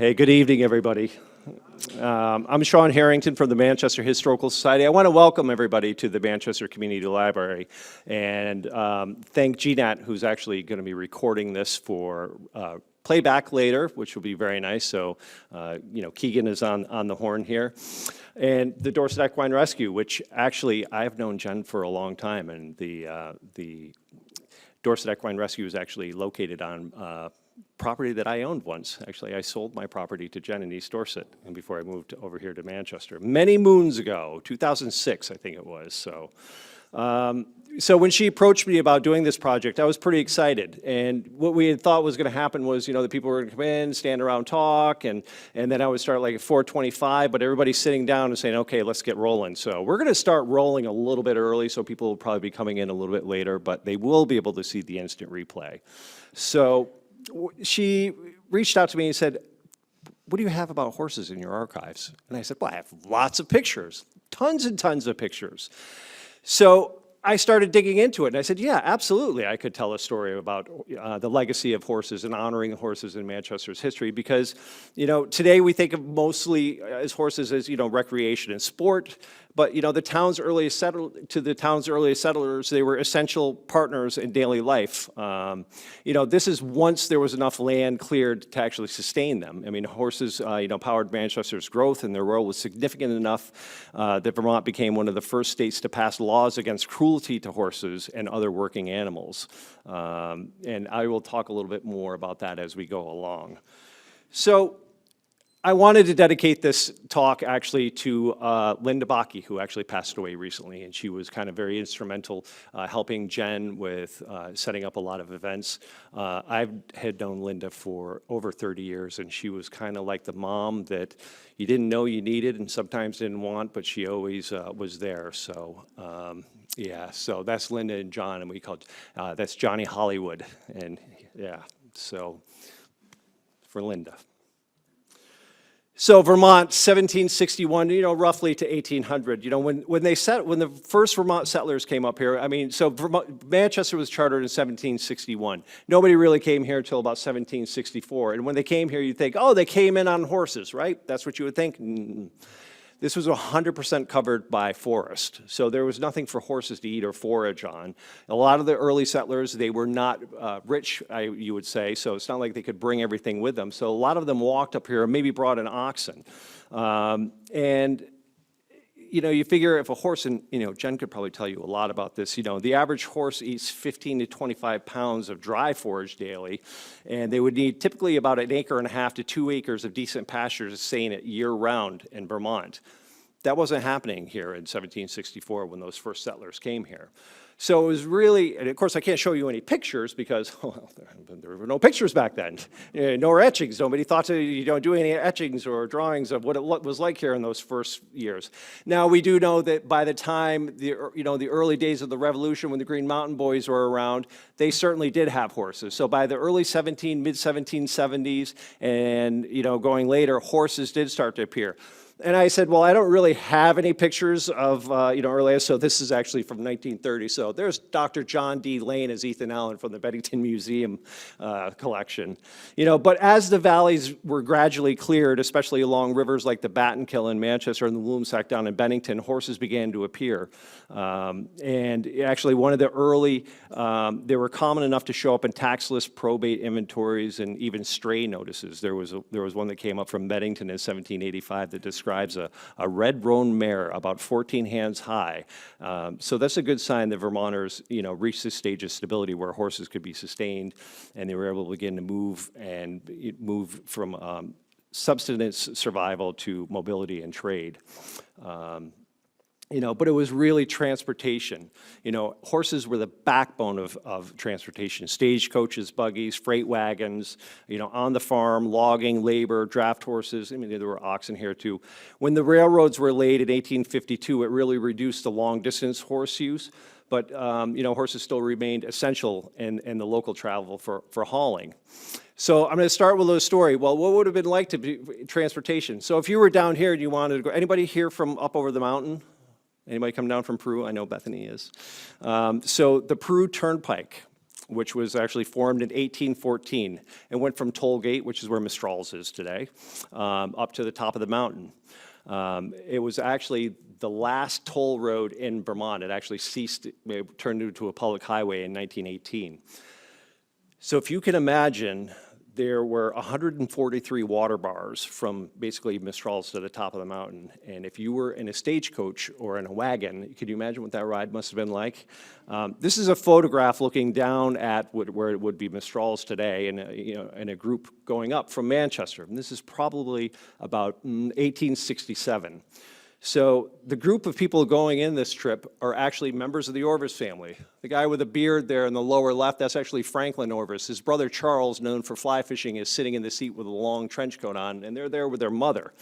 Hey, good evening, everybody. I'm Shawn Harrington from the Manchester Historical Society. I want to welcome everybody to the Manchester Community Library and thank GNAT, who's actually going to be recording this for playback later, which will be very nice. So, Keegan is on the horn here. And the Dorset Equine Rescue, which actually I've known Jen for a long time, and the Dorset Equine Rescue is actually located on property that I owned once. Actually, I sold my property to Jen in East Dorset, and before I moved over here to Manchester, many moons ago, 2006, I think it was. So when she approached me about doing this project, I was pretty excited. And what we had thought was going to happen was, the people were going to come in, stand around, talk, and then I would start like at 4:25, but everybody's sitting down and saying, okay, let's get rolling. So we're going to start rolling a little bit early, so people will probably be coming in a little bit later, but they will be able to see the instant replay. So she reached out to me and said, what do you have about horses in your archives? And I said, well, I have lots of pictures, tons and tons of pictures. So I started digging into it, and I said, yeah, absolutely, I could tell a story about the legacy of horses and honoring horses in Manchester's history because, today we think of mostly as horses as, recreation and sport, but, the town's earliest settlers, they were essential partners in daily life. This is once there was enough land cleared to actually sustain them. I mean, horses, powered Manchester's growth, and their role was significant enough that Vermont became one of the first states to pass laws against cruelty to horses and other working animals. And I will talk a little bit more about that as we go along. So I wanted to dedicate this talk actually to Linda Bakke, who actually passed away recently, and she was kind of very instrumental helping Jen with setting up a lot of events. I had known Linda for over 30 years, and she was kind of like the mom that you didn't know you needed and sometimes didn't want, but she always was there. So, yeah, so that's Linda and John, and we called, that's Johnny Hollywood, and yeah, so for Linda. So Vermont, 1761, roughly to 1800. When the first Vermont settlers came up here, Manchester was chartered in 1761. Nobody really came here until about 1764. And when they came here, you'd think, oh, they came in on horses, right? That's what you would think. This was 100% covered by forest, so there was nothing for horses to eat or forage on. A lot of the early settlers, they were not rich, you would say, so it's not like they could bring everything with them. So a lot of them walked up here and maybe brought an oxen. You figure if a horse, and Jen could probably tell you a lot about this, the average horse eats 15 to 25 pounds of dry forage daily, and they would need typically about 1.5 acres to 2 acres of decent pasture to sustain it year-round in Vermont. That wasn't happening here in 1764 when those first settlers came here. So it was really, and of course I can't show you any pictures because there were no pictures back then, nor etchings. Nobody thought to do any etchings or drawings of what it was like here in those first years. Now we do know that by the time the early days of the Revolution, when the Green Mountain Boys were around, they certainly did have horses. So by the early mid 1770s, and going later, horses did start to appear. And I said, well, I don't really have any pictures of, earlier, so this is actually from 1930. So there's Dr. John D. Lane as Ethan Allen from the Bennington Museum collection. But as the valleys were gradually cleared, especially along rivers like the Battenkill in Manchester and the Loomsack down in Bennington, horses began to appear. And actually one of the early, they were common enough to show up in tax lists, probate inventories, and even stray notices. There was one that came up from Bennington in 1785 that describes a red roan mare about 14 hands high. So that's a good sign that Vermonters, reached this stage of stability where horses could be sustained, and they were able to begin to move from subsistence survival to mobility and trade. But it was really transportation. Horses were the backbone of transportation. Stagecoaches, buggies, freight wagons, on the farm, logging, labor, draft horses. There were oxen here too. When the railroads were laid in 1852, it really reduced the long-distance horse use. But, horses still remained essential in the local travel for hauling. So I'm going to start with a story. Well, what would it have been like to be transportation? So if you were down here and you wanted to go, anybody here from up over the mountain? Anybody come down from Peru? I know Bethany is. So the Peru Turnpike. which was actually formed in 1814 and went from Tollgate, which is where Mistrals is today, up to the top of the mountain. It was actually the last toll road in Vermont. It actually ceased, it turned into a public highway in 1918. So if you can imagine, there were 143 water bars from basically Mistrals to the top of the mountain. And if you were in a stagecoach or in a wagon, could you imagine what that ride must have been like? This is a photograph looking down at where it would be Mistrals today, and in a group going up from Manchester. And this is probably about 1867. So the group of people going in this trip are actually members of the Orvis family. The guy with the beard there in the lower left, that's actually Franklin Orvis. His brother Charles, known for fly fishing, is sitting in the seat with a long trench coat on, and they're there with their mother.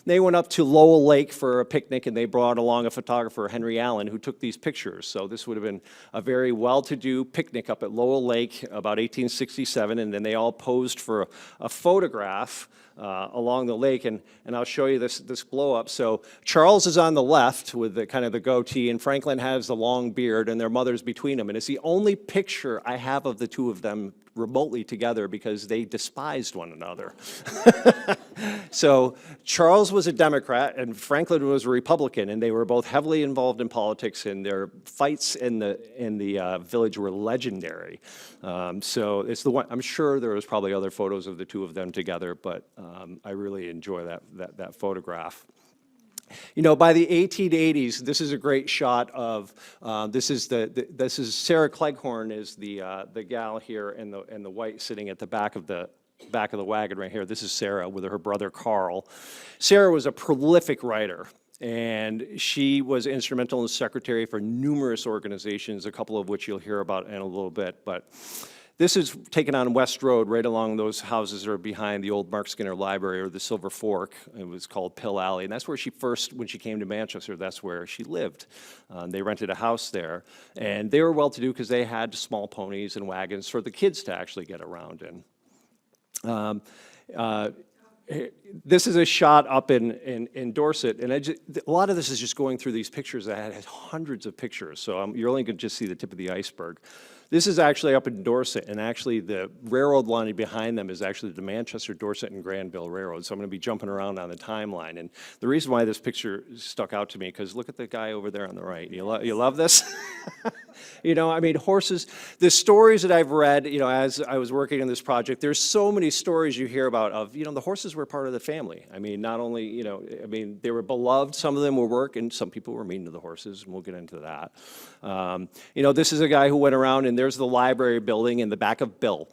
They went up to Lowell Lake for a picnic, and they brought along a photographer, Henry Allen, who took these pictures. So this would have been a very well-to-do picnic up at Lowell Lake about 1867, and then they all posed for a photograph along the lake, and I'll show you this blow-up. So Charles is on the left with the kind of the goatee, and Franklin has the long beard, and their mother's between them. And it's the only picture I have of the two of them remotely together because they despised one another. So Charles was a Democrat and Franklin was a Republican, and they were both heavily involved in politics, and their fights in the village were legendary. So it's the one, I'm sure there was probably other photos of the two of them together, but I really enjoy that photograph. You know, by the 1880s, this is a great shot of, this is Sarah Cleghorn is the gal here in the white sitting at the back of the wagon right here. This is Sarah with her brother Carl. Sarah was a prolific writer, and she was instrumental as secretary for numerous organizations, a couple of which you'll hear about in a little bit. But this is taken on West Road, right along those houses that are behind the old Mark Skinner Library or the Silver Fork. It was called Pill Alley, and that's where she first, when she came to Manchester, that's where she lived. They rented a house there, and they were well-to-do because they had small ponies and wagons for the kids to actually get around in. This is a shot up in Dorset, and a lot of this is just going through these pictures. I had hundreds of pictures, so you're only going to just see the tip of the iceberg. This is actually up in Dorset, and actually the railroad line behind them is actually the Manchester, Dorset, and Granville Railroad, so I'm going to be jumping around on the timeline. And the reason why this picture stuck out to me, because look at the guy over there on the right. You love this? You know, I mean, horses, the stories that I've read, you know, as I was working on this project, there's so many stories you hear about of, you know, the horses were part of the family. I mean, not only, you know, I mean, they were beloved, some of them were work, and some people were mean to the horses, and we'll get into that. You know, this is a guy who went around, and there's the library building in the back of Bill.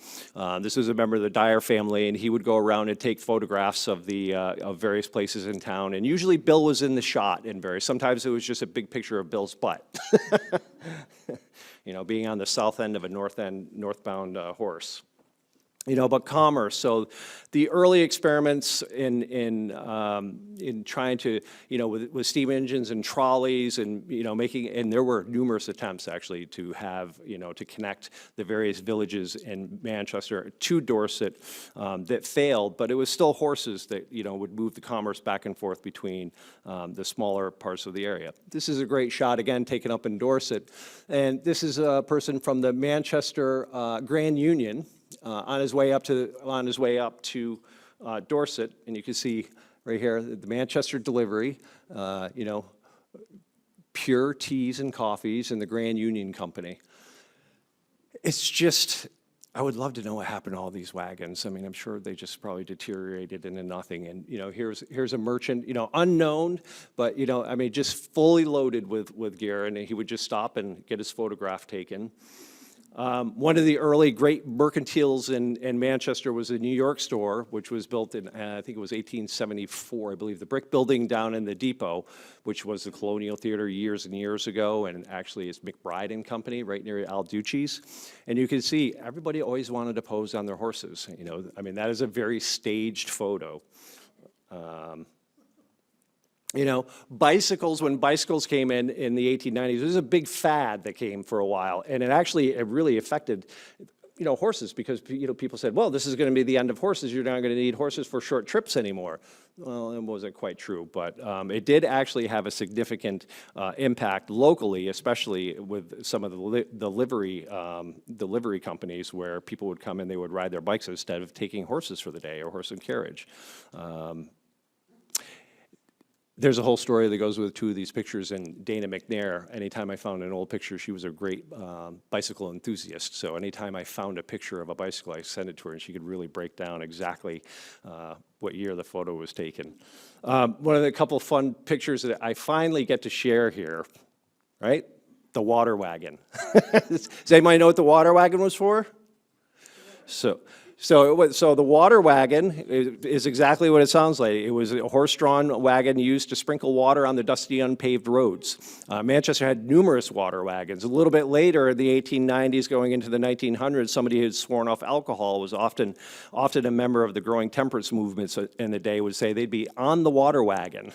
This is a member of the Dyer family, and he would go around and take photographs of of various places in town, and usually Bill was in the shot in various, sometimes it was just a big picture of Bill's butt. You know, being on the south end of a northbound horse. You know, but commerce. So the early experiments in trying to, you know, with steam engines and trolleys and, you know, and there were numerous attempts actually to have, you know, to connect the various villages in Manchester to Dorset that failed, but it was still horses that, you know, would move the commerce back and forth between the smaller parts of the area. This is a great shot, again, taken up in Dorset. And this is a person from the Manchester Grand Union, on his way up to Dorset, and you can see right here the Manchester delivery, you know, pure teas and coffees and the Grand Union Company. It's just, I would love to know what happened to all these wagons. I mean, I'm sure they just probably deteriorated into nothing. And, you know, here's a merchant, you know, unknown, but, you know, I mean, just fully loaded with gear, and he would just stop and get his photograph taken. One of the early great mercantiles in Manchester was a New York store, which was built in, I think it was 1874, I believe, the brick building down in the depot, which was the Colonial Theater years and years ago, and actually it's McBride and Company right near Al Ducci's. And you can see everybody always wanted to pose on their horses. You know, I mean, that is a very staged photo. You know, bicycles, when bicycles came in the 1890s, there was a big fad that came for a while, and it really affected, horses, because people said, well, this is going to be the end of horses. You're not going to need horses for short trips anymore. Well, it wasn't quite true, but it did actually have a significant impact locally, especially with some of the livery companies, where people would come and they would ride their bikes instead of taking horses for the day or horse and carriage. There's a whole story that goes with two of these pictures, and Dana McNair, anytime I found an old picture, she was a great bicycle enthusiast, so anytime I found a picture of a bicycle, I sent it to her, and she could really break down exactly what year the photo was taken. One of the couple fun pictures that I finally get to share here, right? The water wagon. Does anybody know what the water wagon was for? So the water wagon is exactly what it sounds like. It was a horse-drawn wagon used to sprinkle water on the dusty, unpaved roads. Manchester had numerous water wagons. A little bit later, in the 1890s, going into the 1900s, somebody who had sworn off alcohol was often a member of the growing temperance movements in the day would say they'd be on the water wagon,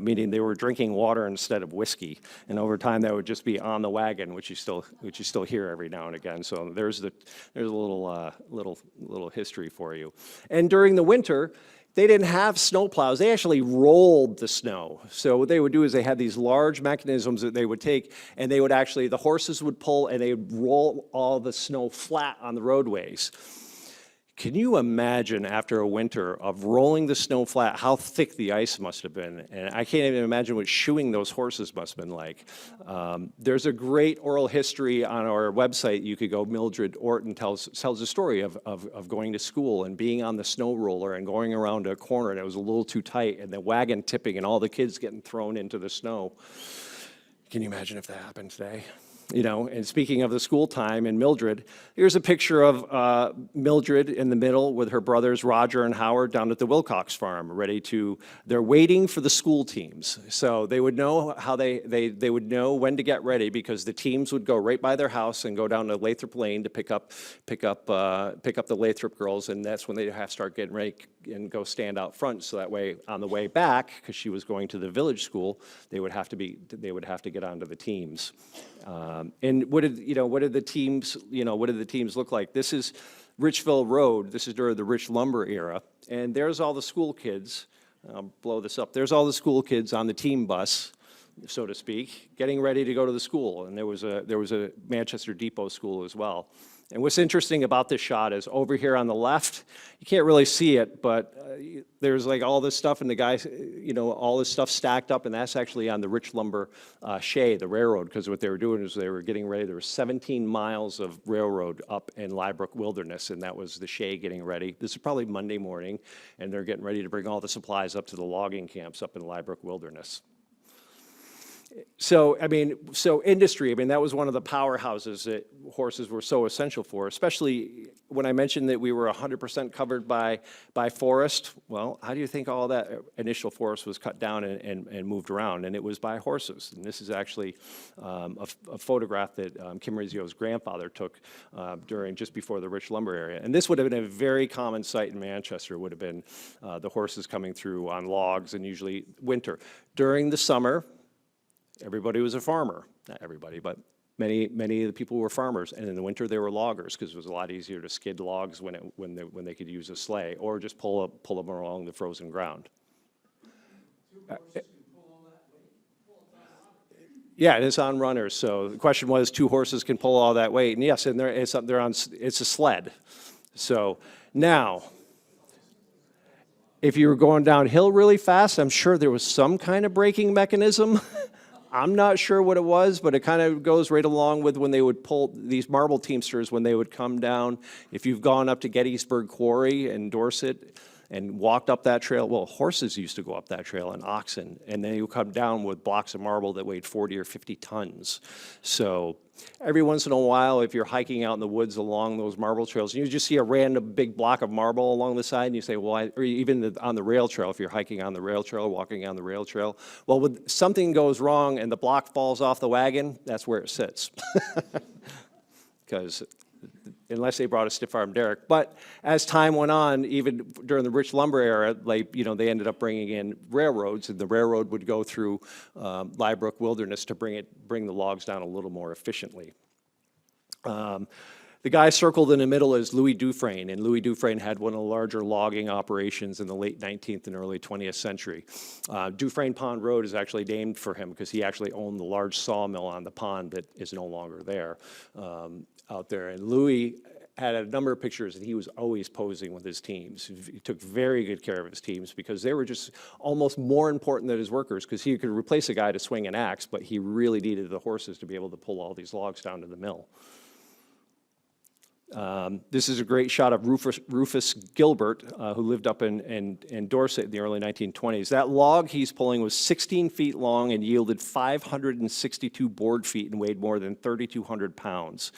meaning they were drinking water instead of whiskey. And over time, that would just be on the wagon, which you still hear every now and again. So there's a little history for you. And during the winter, they didn't have snow plows. They actually rolled the snow. So what they would do is they had these large mechanisms that they would take, and they would actually, the horses would pull and they would roll all the snow flat on the roadways. Can you imagine, after a winter of rolling the snow flat, how thick the ice must have been? And I can't even imagine what shoeing those horses must have been like. There's a great oral history on our website. You could go. Mildred Orton tells a story of going to school and being on the snow roller and going around a corner, and it was a little too tight, and the wagon tipping and all the kids getting thrown into the snow. Can you imagine if that happened today? And speaking of the school time and Mildred, here's a picture of Mildred in the middle with her brothers Roger and Howard down at the Wilcox farm, they're waiting for the school teams. So they would know how they would know when to get ready, because the teams would go right by their house and go down to Lathrop Lane to pick up the Lathrop girls, and that's when they have to start getting ready and go stand out front. So that way, on the way back, because she was going to the village school, they would have to get onto the teams. And what did the teams look like? This is Richville Road. This is during the Rich Lumber era, and there's all the school kids. I'll blow this up. There's all the school kids on the team bus, so to speak, getting ready to go to the school. And there was a Manchester Depot school as well. And what's interesting about this shot is over here on the left, you can't really see it, but there's like all this stuff, and the guys, all this stuff stacked up, and that's actually on the Rich Lumber Shay, the railroad, because what they were doing is they were getting ready. There were 17 miles of railroad up in Liebrook Wilderness, and that was the Shay getting ready. This is probably Monday morning, and they're getting ready to bring all the supplies up to the logging camps up in Liebrook Wilderness. So industry, that was one of the powerhouses that horses were so essential for, especially when I mentioned that we were 100% covered by forest. Well, how do you think all that initial forest was cut down and moved around? And it was by horses. And this is actually a photograph that Kim Rizzio's grandfather took just before the Rich Lumber area. And this would have been a very common sight in Manchester, would have been the horses coming through on logs, and usually winter. During the summer, everybody was a farmer. Not everybody, but many of the people were farmers. And in the winter, they were loggers, because it was a lot easier to skid logs when they could use a sleigh, or just pull them along the frozen ground. Yeah, it is on runners. So the question was, 2 horses can pull all that weight, and yes, and it's a sled. So now, if you were going downhill really fast, I'm sure there was some kind of braking mechanism. I'm not sure what it was, but it kind of goes right along with when they would pull these marble teamsters, when they would come down. If you've gone up to Gettysburg Quarry in Dorset and walked up that trail, well, horses used to go up that trail, and oxen, and then you come down with blocks of marble that weighed 40 or 50 tons. So every once in a while, if you're hiking out in the woods along those marble trails, and you just see a random big block of marble along the side, and you say, well, or even on the rail trail, if you're hiking on the rail trail, walking on the rail trail, well, when something goes wrong and the block falls off the wagon, that's where it sits. Because unless they brought a stiff arm derrick. But as time went on, even during the Rich Lumber era, they ended up bringing in railroads, and the railroad would go through Liebrook Wilderness to bring the logs down a little more efficiently. The guy circled in the middle is Louis Dufresne, and Louis Dufresne had one of the larger logging operations in the late 19th and early 20th century. Dufresne Pond Road is actually named for him because he actually owned the large sawmill on the pond that is no longer there out there. And Louis had a number of pictures, and he was always posing with his teams. He took very good care of his teams because they were just almost more important than his workers, because he could replace a guy to swing an axe, but he really needed the horses to be able to pull all these logs down to the mill. This is a great shot of Rufus Gilbert, who lived up in Dorset in the early 1920s. That log he's pulling was 16 feet long and yielded 562 board feet and weighed more than 3,200 pounds.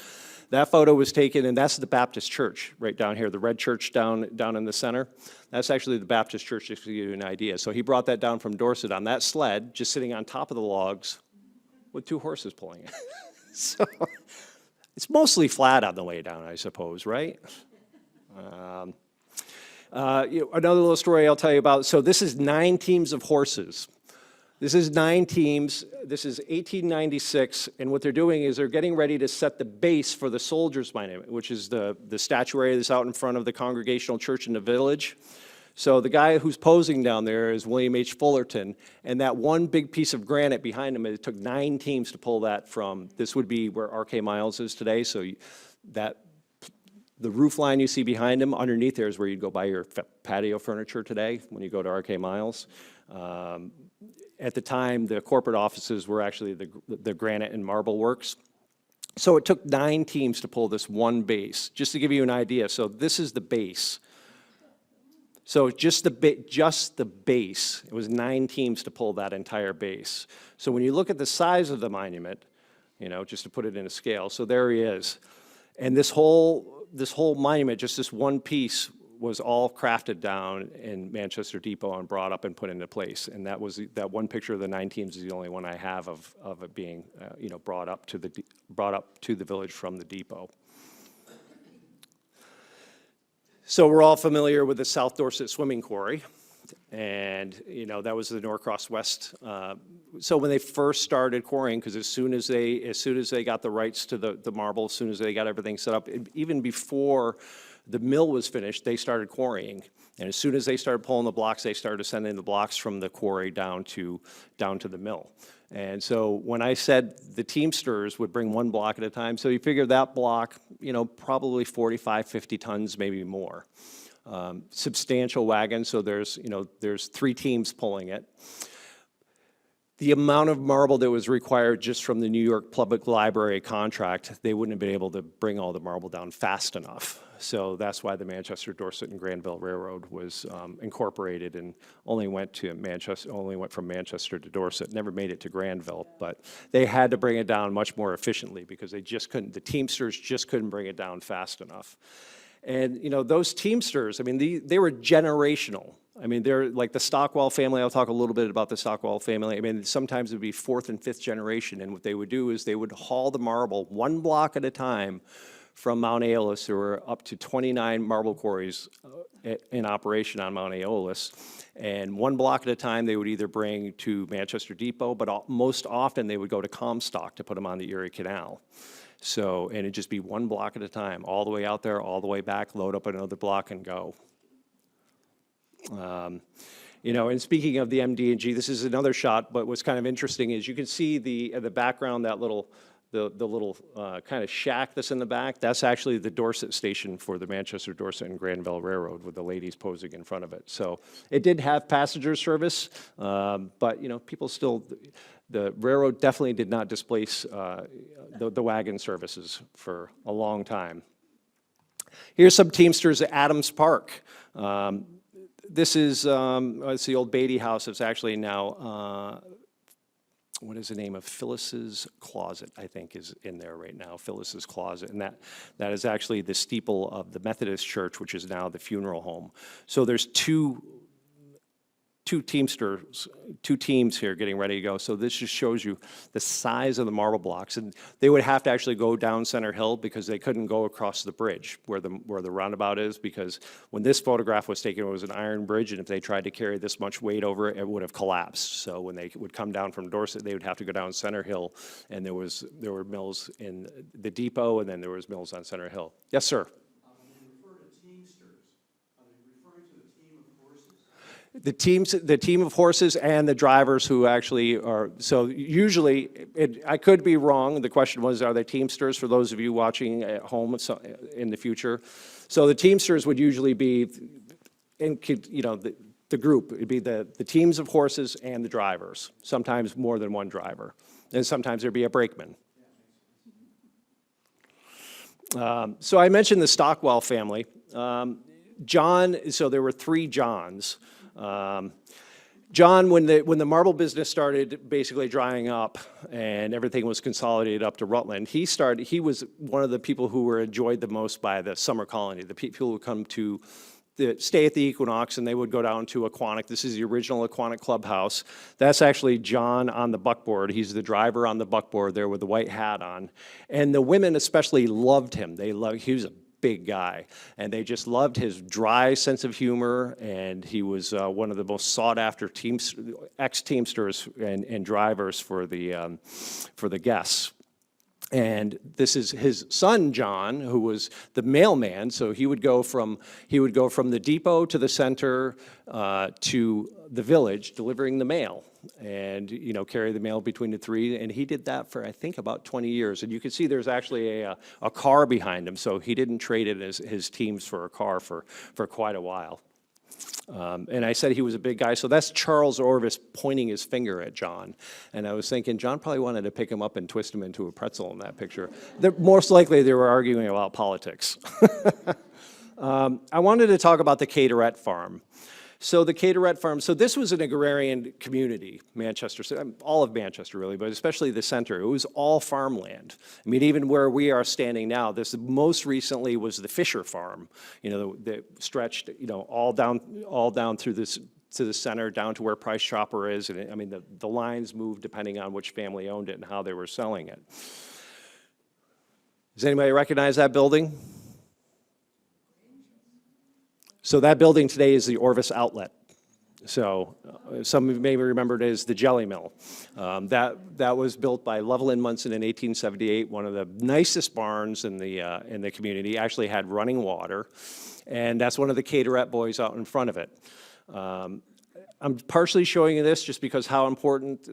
That photo was taken, and that's the Baptist church right down here, the red church down in the center. That's actually the Baptist church, just to give you an idea. So he brought that down from Dorset on that sled, just sitting on top of the logs with 2 horses pulling it. So it's mostly flat on the way down, I suppose, right? Another little story I'll tell you about. So this is 9 teams of horses. This is 9 teams. This is 1896, and what they're doing is they're getting ready to set the base for the Soldiers' Monument, which is the statuary that's out in front of the Congregational Church in the village. So the guy who's posing down there is William H. Fullerton, and that one big piece of granite behind him, it took 9 teams to pull that from. This would be where R.K. Miles is today, so the roof line you see behind him, underneath there is where you'd go buy your patio furniture today when you go to R.K. Miles. At the time, the corporate offices were actually the granite and marble works. So it took 9 teams to pull this one base. Just to give you an idea, so this is the base. So just the base, it was 9 teams to pull that entire base. So when you look at the size of the monument, you know, just to put it in a scale, so there he is. And this whole monument, just this one piece, was all crafted down in Manchester Depot and brought up and put into place. And that one picture of the 9 teams is the only one I have of it being, you know, brought up to the village from the depot. So we're all familiar with the South Dorset Swimming Quarry, and you know that was the Norcross West. So when they first started quarrying, because as soon as they got the rights to the marble, as soon as they got everything set up, even before the mill was finished, they started quarrying. And as soon as they started pulling the blocks, they started sending the blocks from the quarry down to the mill. And so when I said the Teamsters would bring 1 block at a time, so you figure that block, you know, probably 45, 50 tons, maybe more. Substantial wagon, so there's 3 teams pulling it. The amount of marble that was required just from the New York Public Library contract, they wouldn't have been able to bring all the marble down fast enough. So that's why the Manchester, Dorset, and Granville Railroad was incorporated and only went from Manchester to Dorset. Never made it to Granville, but they had to bring it down much more efficiently because the Teamsters just couldn't bring it down fast enough. And you know, those Teamsters, I mean, they were generational. I mean, they're like the Stockwell family. I'll talk a little bit about the Stockwell family. I mean, sometimes it would be 4th and 5th generation, and what they would do is they would haul the marble 1 block at a time from Mount Aeolus. There were up to 29 marble quarries in operation on Mount Aeolus, and 1 block at a time they would either bring to Manchester Depot, but most often they would go to Comstock to put them on the Erie Canal. So, and it'd just be 1 block at a time, all the way out there, all the way back, load up another block and go. You know, and speaking of the MD&G, this is another shot, but what's kind of interesting is you can see the background, that little, the little kind of shack that's in the back. That's actually the Dorset station for the Manchester, Dorset, and Granville Railroad with the ladies posing in front of it. So it did have passenger service, but, you know, people still, the railroad definitely did not displace the wagon services for a long time. Here's some Teamsters at Adams Park. This is it's the old Beatty house. It's actually now, what is the name of Phyllis's Closet, I think is in there right now, Phyllis's Closet. And that is actually the steeple of the Methodist Church, which is now the funeral home. So there's 2 two teams here getting ready to go. So this just shows you the size of the marble blocks. And they would have to actually go down Center Hill because they couldn't go across the bridge where the roundabout is, because when this photograph was taken, it was an iron bridge, and if they tried to carry this much weight over it, it would have collapsed. So when they would come down from Dorset, they would have to go down Center Hill, and there were mills in the depot, and then there was mills on Center Hill. Yes, sir. The team of horses and the drivers who actually are, so usually, I could be wrong, the question was, are they teamsters, for those of you watching at home in the future? So the teamsters would usually be, the group, it'd be the teams of horses and the drivers, sometimes more than one driver, and sometimes there'd be a brakeman. So I mentioned the Stockwell family. John, so there were 3 Johns. John, when the marble business started basically drying up and everything was consolidated up to Rutland, he was one of the people who were enjoyed the most by the summer colony. The people who would come to stay at the Equinox, and they would go down to Aquanic. This is the original Aquanic clubhouse. That's actually John on the buckboard. He's the driver on the buckboard there with the white hat on. And the women especially loved him. He was a big guy, and they just loved his dry sense of humor, and he was one of the most sought-after ex-teamsters and drivers for the guests. And this is his son, John, who was the mailman. So he would go from the depot to the center to the village, delivering the mail, and carry the mail between the 3. And he did that for, I think, about 20 years. And you can see there's actually a car behind him. So he didn't trade it as his teams for a car for quite a while. And I said he was a big guy, so that's Charles Orvis pointing his finger at John. And I was thinking, John probably wanted to pick him up and twist him into a pretzel in that picture. Most likely they were arguing about politics. I wanted to talk about the Caterett farm. So the Caterett farm, so this was an agrarian community, Manchester, all of Manchester really, but especially the center. It was all farmland. I mean, even where we are standing now, this most recently was the Fisher farm, that stretched, all down through this, to the center, down to where Price Chopper is. And I mean, the lines moved depending on which family owned it and how they were selling it. Does anybody recognize that building? So that building today is the Orvis Outlet. So some of you may remember it as the Jelly Mill. That was built by Lovell and Munson in 1878. One of the nicest barns in the community. Actually had running water, and that's one of the Caterett boys out in front of it. I'm partially showing you this just because how important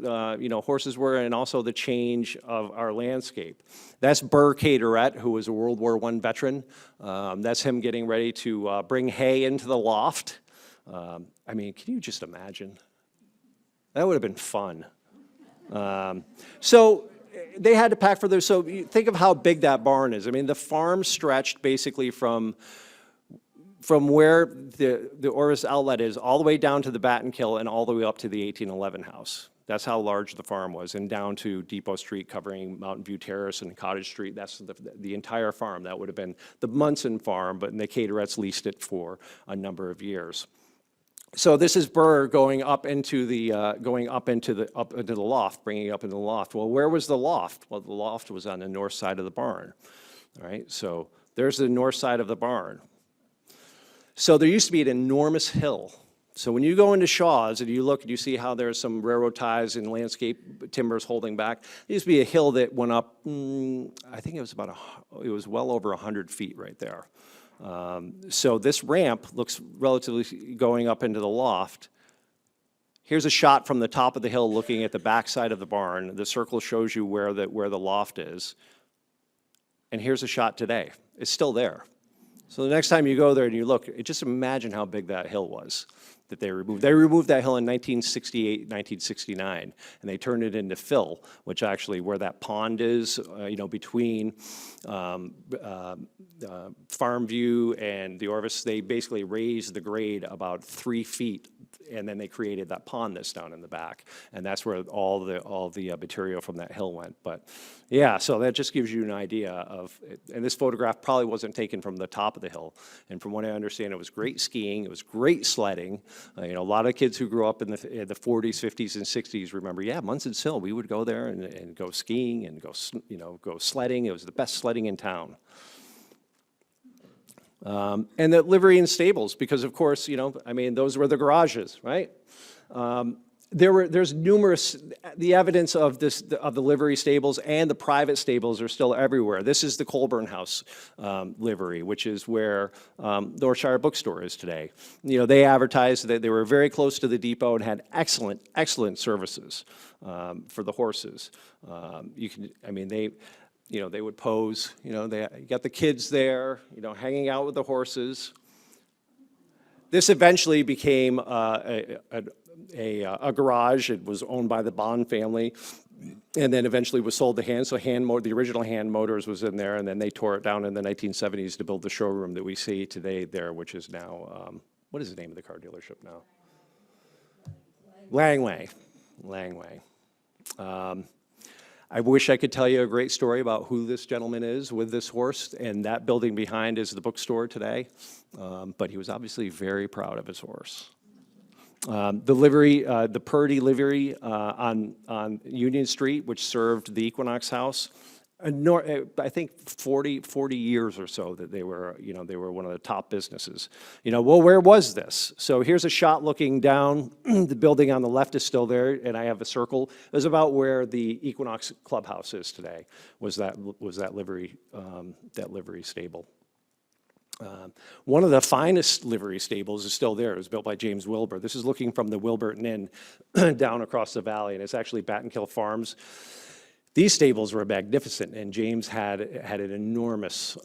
horses were, and also the change of our landscape. That's Burr Caterett, who was a World War I veteran. That's him getting ready to bring hay into the loft. I mean, can you just imagine? That would have been fun. So they had to pack for those. So think of how big that barn is. I mean, the farm stretched basically from where the Orvis Outlet is all the way down to the Battenkill and all the way up to the 1811 house. That's how large the farm was, and down to Depot Street, covering Mountain View Terrace and Cottage Street. That's the entire farm. That would have been the Munson farm, but the Cateretts leased it for a number of years. So this is Burr going up into the loft, bringing it up into the loft. Well, where was the loft? Well, the loft was on the north side of the barn. All right, so there's the north side of the barn. So there used to be an enormous hill. So when you go into Shaw's and you look and you see how there's some railroad ties and landscape timbers holding back, there used to be a hill that went up, I think it was well over 100 feet right there. So this ramp looks relatively going up into the loft. Here's a shot from the top of the hill looking at the backside of the barn. The circle shows you where the loft is. And here's a shot today. It's still there. So the next time you go there and you look, just imagine how big that hill was that they removed. They removed that hill in 1968, 1969, and they turned it into fill, which actually where that pond is, between Farmview and the Orvis, they basically raised the grade about 3 feet and then they created that pond that's down in the back, and that's where all the material from that hill went. But yeah, so that just gives you an idea of, and this photograph probably wasn't taken from the top of the hill, and from what I understand, it was great skiing, it was great sledding. You know, a lot of kids who grew up in the 40s, 50s, and 60s remember, yeah, Munson's Hill, we would go there and go skiing and go sledding. It was the best sledding in town. And the livery and stables, because of course, you know, I mean, those were the garages, right? There's numerous, the evidence of the livery stables and the private stables are still everywhere. This is the Colburn House livery, which is where Northshire Bookstore is today. You know, they advertised that they were very close to the depot and had excellent services for the horses. They would pose, you know, you got the kids there, you know, hanging out with the horses. This eventually became a garage. It was owned by the Bond family, and then eventually was sold to Hand. So the original Hand Motors was in there, and then they tore it down in the 1970s to build the showroom that we see today there, which is now, what is the name of the car dealership now? Langway. I wish I could tell you a great story about who this gentleman is with this horse, and that building behind is the bookstore today, but he was obviously very proud of his horse. The livery, the Purdy livery on Union Street, which served the Equinox House, I think 40 years or so that they were one of the top businesses. You know, well, where was this? So here's a shot looking down. The building on the left is still there, and I have a circle. It was about where the Equinox Clubhouse is today. Was that livery stable? One of the finest livery stables is still there. It was built by James Wilbur. This is looking from the Wilburton Inn down across the valley, and it's actually Battenkill Farms. These stables were magnificent, and James had an enormous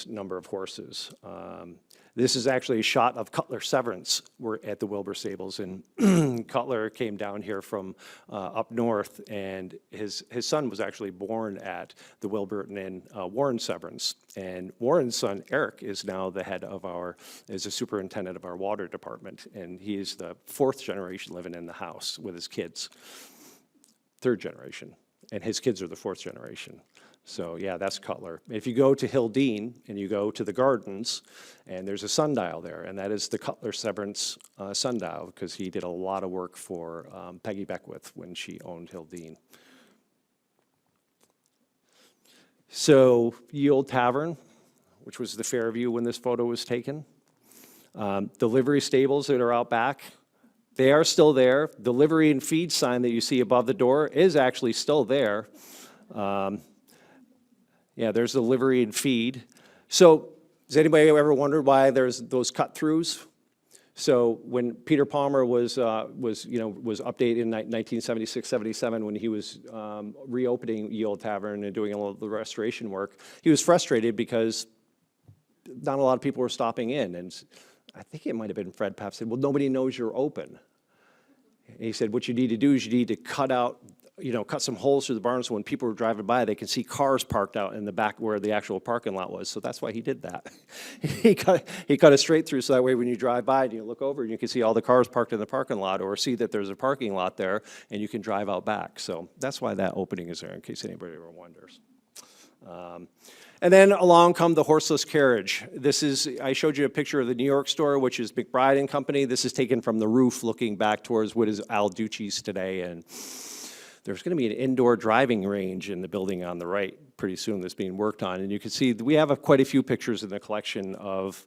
number of horses. This is actually a shot of Cutler Severance. We're at the Wilbur stables, and Cutler came down here from up north, and his son was actually born at the Wilburton Inn, Warren Severance. And Warren's son, Eric, is now the head of is a superintendent of our water department, and he is the 4th generation living in the house with his kids. 3rd generation, and his kids are the 4th generation. So yeah, that's Cutler. If you go to Hildene and you go to the gardens, and there's a sundial there, and that is the Cutler Severance sundial, because he did a lot of work for Peggy Beckwith when she owned Hildene. So Ye Olde Tavern, which was the Fairview when this photo was taken. The livery stables that are out back, they are still there. The livery and feed sign that you see above the door is actually still there. Yeah, there's the livery and feed. So has anybody ever wondered why there's those cut-throughs? So when Peter Palmer was updated in 1976-77 when he was reopening Ye Olde Tavern and doing a lot of the restoration work, he was frustrated because not a lot of people were stopping in, and I think it might have been Fred Papp said, well, nobody knows you're open. And he said, what you need to do is you need to cut some holes through the barn so when people are driving by, they can see cars parked out in the back where the actual parking lot was. So that's why he did that. he cut it straight through so that way when you drive by and you look over and you can see all the cars parked in the parking lot, or see that there's a parking lot there and you can drive out back. So that's why that opening is there, in case anybody ever wonders. And then along come the horseless carriage. I showed you a picture of the New York store, which is McBride and Company. This is taken from the roof looking back towards what is Al Ducci's today. And there's going to be an indoor driving range in the building on the right pretty soon that's being worked on. And you can see we have quite a few pictures in the collection of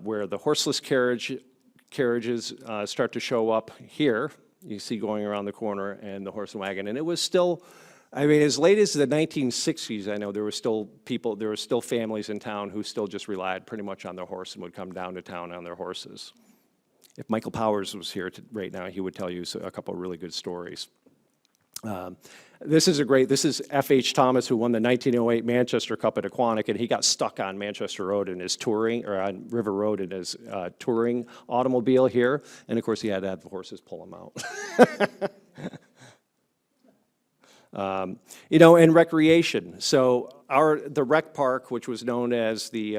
where the horseless carriages start to show up here. You see going around the corner, and the horse and wagon. And it was still, I mean, as late as the 1960s, I know there were still families in town who still just relied pretty much on their horse and would come down to town on their horses. If Michael Powers was here right now, he would tell you a couple of really good stories. This is F.H. Thomas, who won the 1908 Manchester Cup at Aquanic, and he got stuck on Manchester Road in his touring, or on River Road in his touring automobile here, and of course he had to have the horses pull him out. You know, and recreation. So the rec park, which was known as the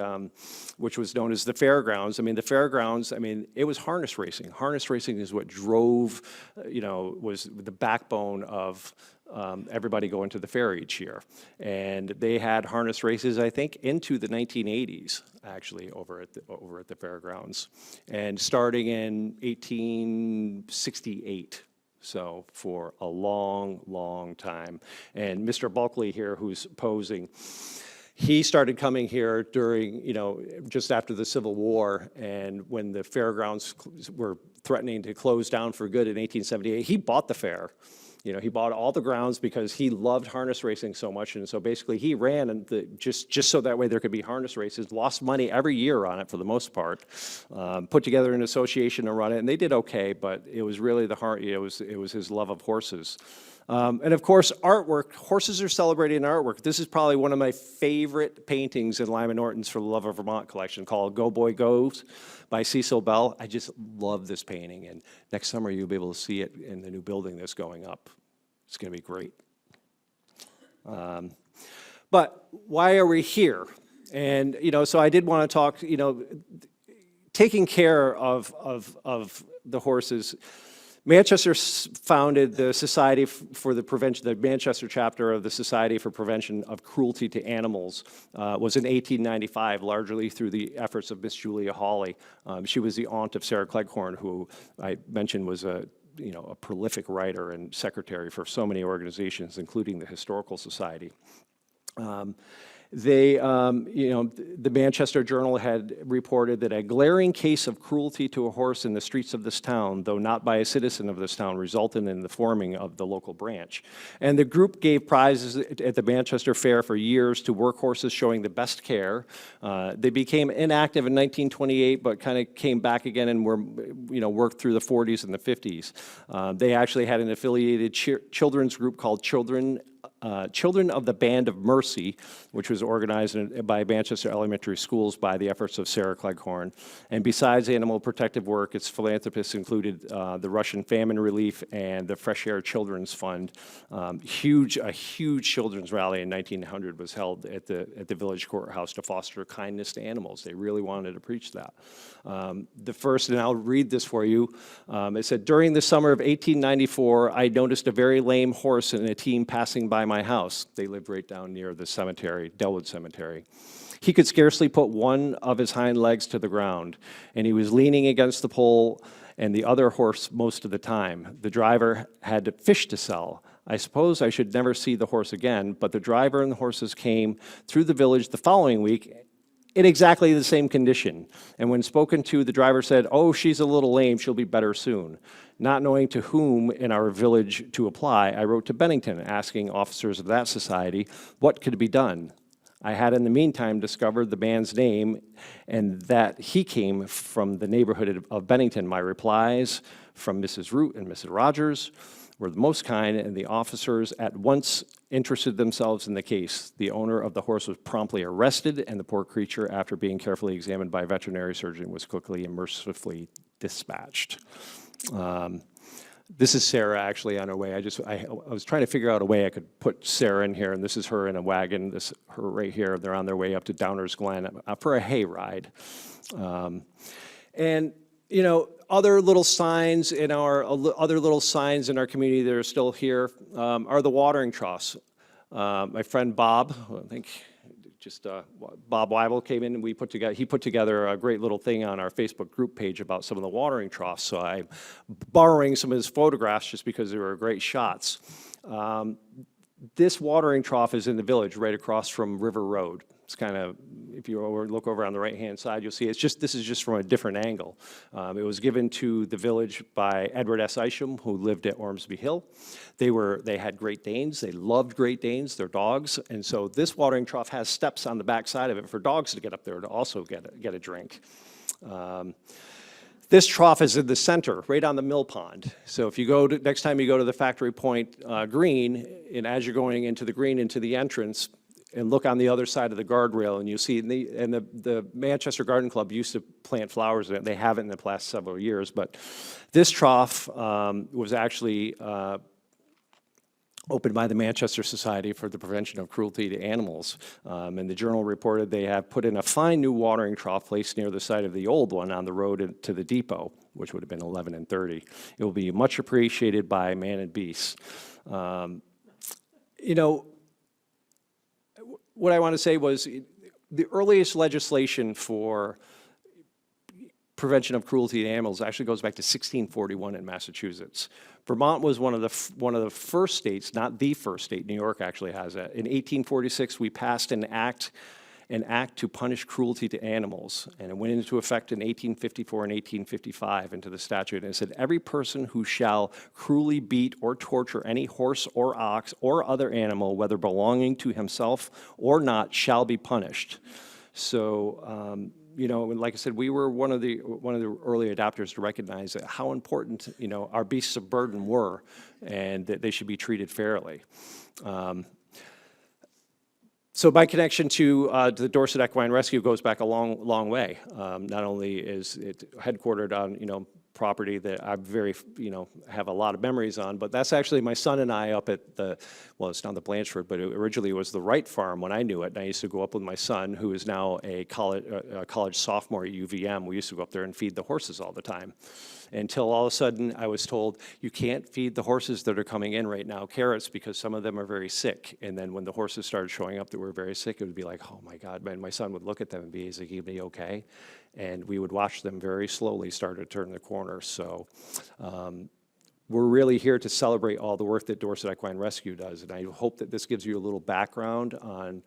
fairgrounds. I mean, the fairgrounds. I mean, it was harness racing. Harness racing is what drove, you know, was the backbone of everybody going to the fair each year. And they had harness races, I think, into the 1980s, actually, over at the fairgrounds, and starting in 1868. So for a long, long time. And Mr. Bulkley here, who's posing, he started coming here during, you know, just after the Civil War, and when the fairgrounds were threatening to close down for good in 1878, he bought the fair. You know, he bought all the grounds because he loved harness racing so much, and so basically he ran and just so that way there could be harness races. Lost money every year on it for the most part. Put together an association to run it, and they did okay, but it was really it was his love of horses. And of course, artwork. Horses are celebrated in artwork. This is probably one of my favorite paintings in Lyman Norton's For the Love of Vermont collection, called Go Boy Goes by Cecil Bell. I just love this painting, and next summer you'll be able to see it in the new building that's going up. It's going to be great. But why are we here? And, you know, so I did want to talk, you know, taking care of the horses. Manchester founded the Society for the Prevention, the Manchester chapter of the Society for Prevention of Cruelty to Animals was in 1895, largely through the efforts of Miss Julia Hawley. She was the aunt of Sarah Cleghorn, who I mentioned was a prolific writer and secretary for so many organizations, including the Historical Society. The Manchester Journal had reported that a glaring case of cruelty to a horse in the streets of this town, though not by a citizen of this town, resulted in the forming of the local branch. And the group gave prizes at the Manchester Fair for years to work horses showing the best care. They became inactive in 1928, but kind of came back again and were, worked through the 40s and the 50s. They actually had an affiliated children's group called Children of the Band of Mercy, which was organized by Manchester Elementary Schools by the efforts of Sarah Cleghorn. And besides animal protective work, its philanthropists included the Russian Famine Relief and the Fresh Air Children's Fund. A huge children's rally in 1900 was held at the village courthouse to foster kindness to animals. They really wanted to preach that. The first, and I'll read this for you, it said, during the summer of 1894, I noticed a very lame horse and a team passing by my house. They lived right down near the cemetery, Delwood Cemetery. He could scarcely put one of his hind legs to the ground, and he was leaning against the pole and the other horse most of the time. The driver had fish to sell. I suppose I should never see the horse again, but the driver and the horses came through the village the following week in exactly the same condition. And when spoken to, the driver said, "Oh, she's a little lame, she'll be better soon." Not knowing to whom in our village to apply, I wrote to Bennington, asking officers of that society what could be done. I had in the meantime discovered the man's name and that he came from the neighborhood of Bennington. My replies from Mrs. Root and Mrs. Rogers were the most kind, and the officers at once interested themselves in the case. The owner of the horse was promptly arrested, and the poor creature, after being carefully examined by a veterinary surgeon, was quickly and mercifully dispatched. This is Sarah actually on her way. I was trying to figure out a way I could put Sarah in here, and this is her in a wagon, her right here. They're on their way up to Downers Glen for a hay ride. And other little signs in our community that are still here are the watering troughs. My friend Bob, I think Bob Weibel came in and he put together a great little thing on our Facebook group page about some of the watering troughs. So I'm borrowing some of his photographs just because they were great shots. This watering trough is in the village right across from River Road. It's kind of, if you look over on the right-hand side, you'll see this is just from a different angle. It was given to the village by Edward S. Isham, who lived at Ormsby Hill. They had Great Danes. They loved Great Danes, their dogs. And so this watering trough has steps on the back side of it for dogs to get up there to also get a drink. This trough is in the center, right on the mill pond. So if you next time you go to the Factory Point Green, and as you're going into the green, into the entrance, and look on the other side of the guardrail, and you see, the Manchester Garden Club used to plant flowers in it. They haven't in the past several years, but this trough was actually opened by the Manchester Society for the Prevention of Cruelty to Animals. And the journal reported they have put in a fine new watering trough placed near the site of the old one on the road to the depot, which would have been 11 and 30. It will be much appreciated by man and beast. You know, what I want to say was the earliest legislation for prevention of cruelty to animals actually goes back to 1641 in Massachusetts. Vermont was one of the first states, not the first state. New York actually has it. In 1846, we passed an act to punish cruelty to animals, and it went into effect in 1854 and 1855 into the statute. And it said, every person who shall cruelly beat or torture any horse or ox or other animal, whether belonging to himself or not, shall be punished. So, you know, like I said, we were one of the early adopters to recognize that how important, you know, our beasts of burden were, and that they should be treated fairly. So my connection to the Dorset Equine Rescue goes back a long way. Not only is it headquartered on, you know, property that I have a lot of memories on, but that's actually my son and I up at the, well, it's not the Blanchford, but originally it was the Wright Farm when I knew it, and I used to go up with my son, who is now a college sophomore at UVM. We used to go up there and feed the horses all the time. Until all of a sudden I was told, you can't feed the horses that are coming in right now carrots because some of them are very sick. And then when the horses started showing up that were very sick, it would be like, oh my God, my son would look at them and be, is he gonna be okay? And we would watch them very slowly start to turn the corner. So we're really here to celebrate all the work that Dorset Equine Rescue does. And I hope that this gives you a little background on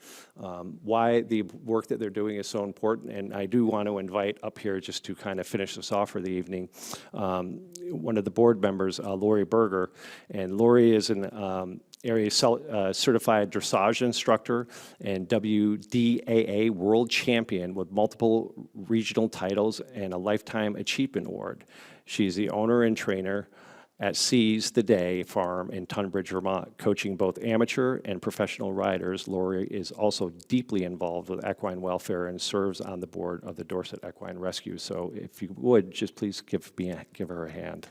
why the work that they're doing is so important. And I do want to invite up here, just to kind of finish this off for the evening, one of the board members, Lori Berger. And Lori is an area certified dressage instructor and WDAA world champion with multiple regional titles and a Lifetime Achievement Award. She's the owner and trainer at Seize the Day Farm in Tunbridge, Vermont, coaching both amateur and professional riders. Lori is also deeply involved with equine welfare and serves on the board of the Dorset Equine Rescue. So if you would, just please give her a hand.